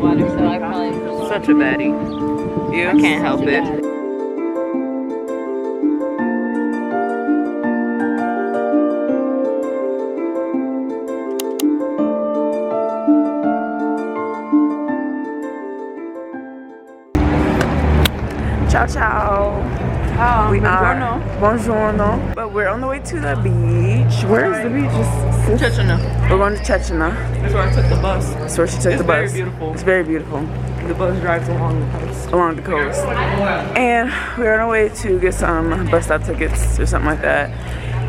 cold water, so I probably Such a baddie. You? I can't help it. Ciao, ciao. We are buongiorno. But we're on the way to the beach. Where is the beach? Cecina. We're going to Cecina. That's where I took the bus. That's where she took the bus. It's very beautiful. It's very beautiful. The bus drives along the coast. Along the coast. And we're on our way to get some bus stop tickets or something like that.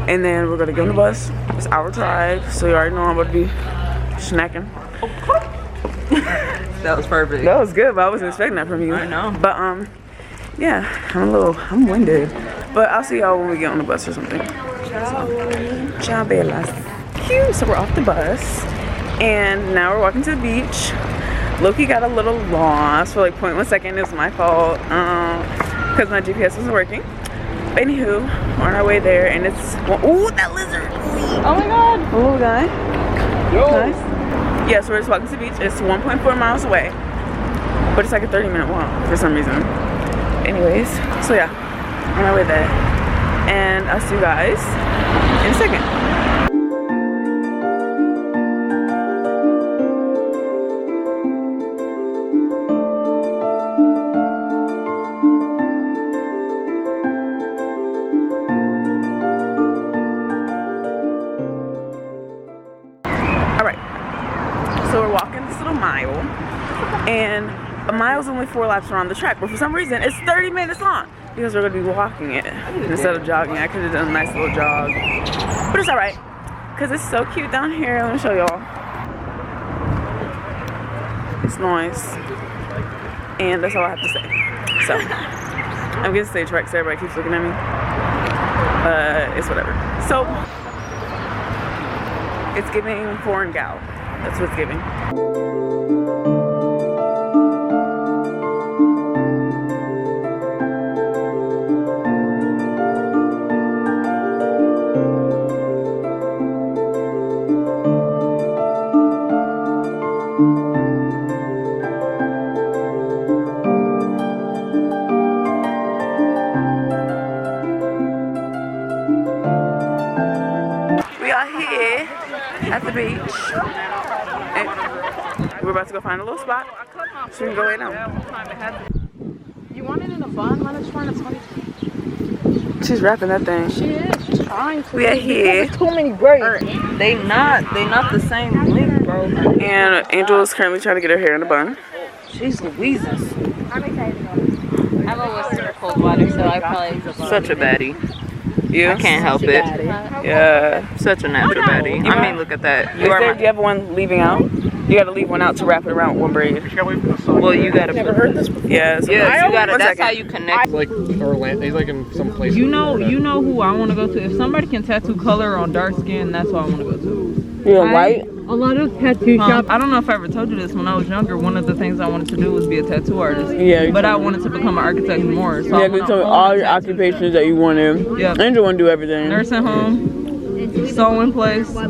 And then we're gonna get on the bus. It's our drive, so you already know I'm about to be snacking. That was perfect. That was good, but I wasn't expecting that from you. I know. But yeah, I'm winded. But I'll see y'all when we get on the bus or something. Ciao. Ciao, bellas. Cute. So we're off the bus, and now we're walking to the beach. Loki got a little lost for like 0.1 second. It was my fault because my GPS wasn't working. But anywho, we're on our way there, and it's ooh, that lizard! Oh my god! A little guy. Yo. Nice. Yeah, so we're just walking to the beach. It's 1.4 miles away, but it's like a 30-minute walk for some reason. Anyways, so yeah, on our way there, and I'll see you guys in a second. So we're walking this little mile, and a mile is only 4 laps around the track, but for some reason it's 30 minutes long because we're gonna be walking it instead of jogging. I could have done a nice little jog, but it's all right because it's so cute down here. Let me show y'all. It's nice, and that's all I have to say. So I'm getting stage fright, so everybody keeps looking at me. It's whatever. So it's giving foreign gal. That's what it's giving. We are here at the beach. We're about to go find a little spot so we can go lay down. You want it in a bun? Why don't you want a 20? She's wrapping that thing. She is. She's trying to. We are here. Too many braids. They not the same length, bro. And Angel is currently trying to get her hair in a bun. She's Louisa's. I'm always super cold water, so I probably Such a baddie. You? I can't help it. Yeah. Such a natural baddie. I mean, look at that. Do you have one leaving out? You gotta leave one out to wrap it around with one braid. Well, you gotta. Never heard this before. Yeah, so Yeah, you gotta. That's how you connect. He's like Orlando. He's like in some place. You know who I want to go to. If somebody can tattoo color on dark skin, that's what I want to go to. Yeah, white. A lot of tattoo shops. I don't know if I ever told you this. When I was younger, one of the things I wanted to do was be a tattoo artist. Yeah. But I wanted to become an architect more. So Yeah, you told me all your occupations that you wanted. Yeah. Angel want to do everything. Nursing home, sewing place. I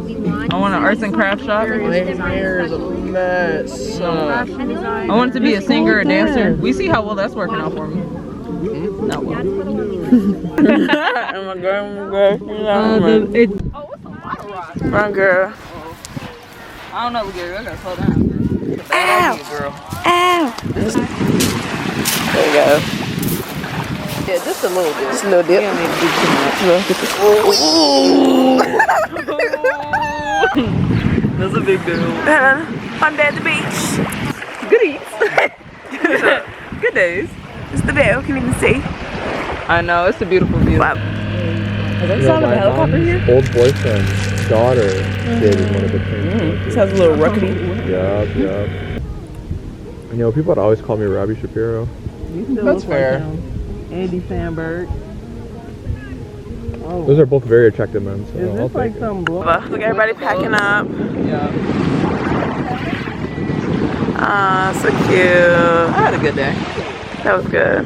want an arts and craft shop. My hair is a mess. I wanted to be a singer, a dancer. We see how well that's working out for me. Not well. Oh my god, It's a lot of rocks. Run, girl. I don't know, Gary. I gotta slow down. Ow! Girl. Ow! There you go. Yeah, just a little bit. Just a little dip. You don't need to do too much. That's a big deal. I'm there at the beach. Good eats. Good days. It's the veil, can even see. I know, it's a beautiful view. Wow. Is that sound of a helicopter here? Old boyfriend's daughter dated one of the trains. This has a little rockety. Yup. You know, people would always call me Robbie Shapiro. That's fair. Andy Samberg. Oh. Those are both very attractive men, so Is I'll this like take it. some blood? Look, everybody packing up. Yeah. Ah, so cute. I had a good day. That was good.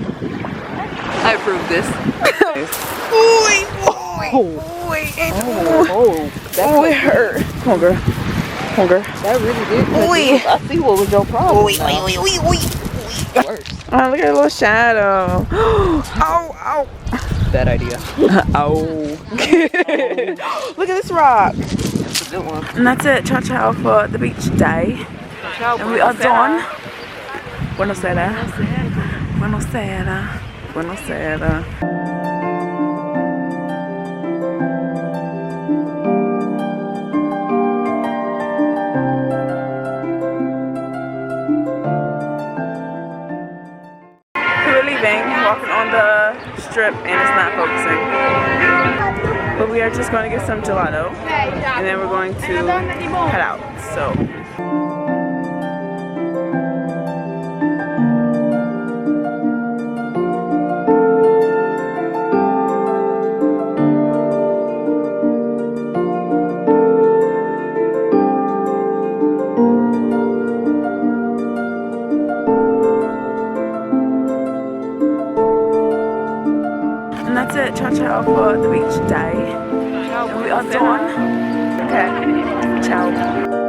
I approve this. Oh, it hurt. Come on, girl. Hunger. That really did. Oi. I see what was your problem. Oi, oi, oi, oi, oi. Worse. Oh, look at a little shadow. Ow, Bad idea. ow. Ow. Look at this rock. That's a good one. And that's it. Ciao, ciao for the beach day. And we are done. Buenos Aires. Buenos Aires. Buenos Aires. We're leaving, walking on the strip, and it's not focusing. But we are just going to get some gelato, and then we're going to head out. So. And that's it. Ciao, ciao for the beach day. And we are done. Okay. Ciao.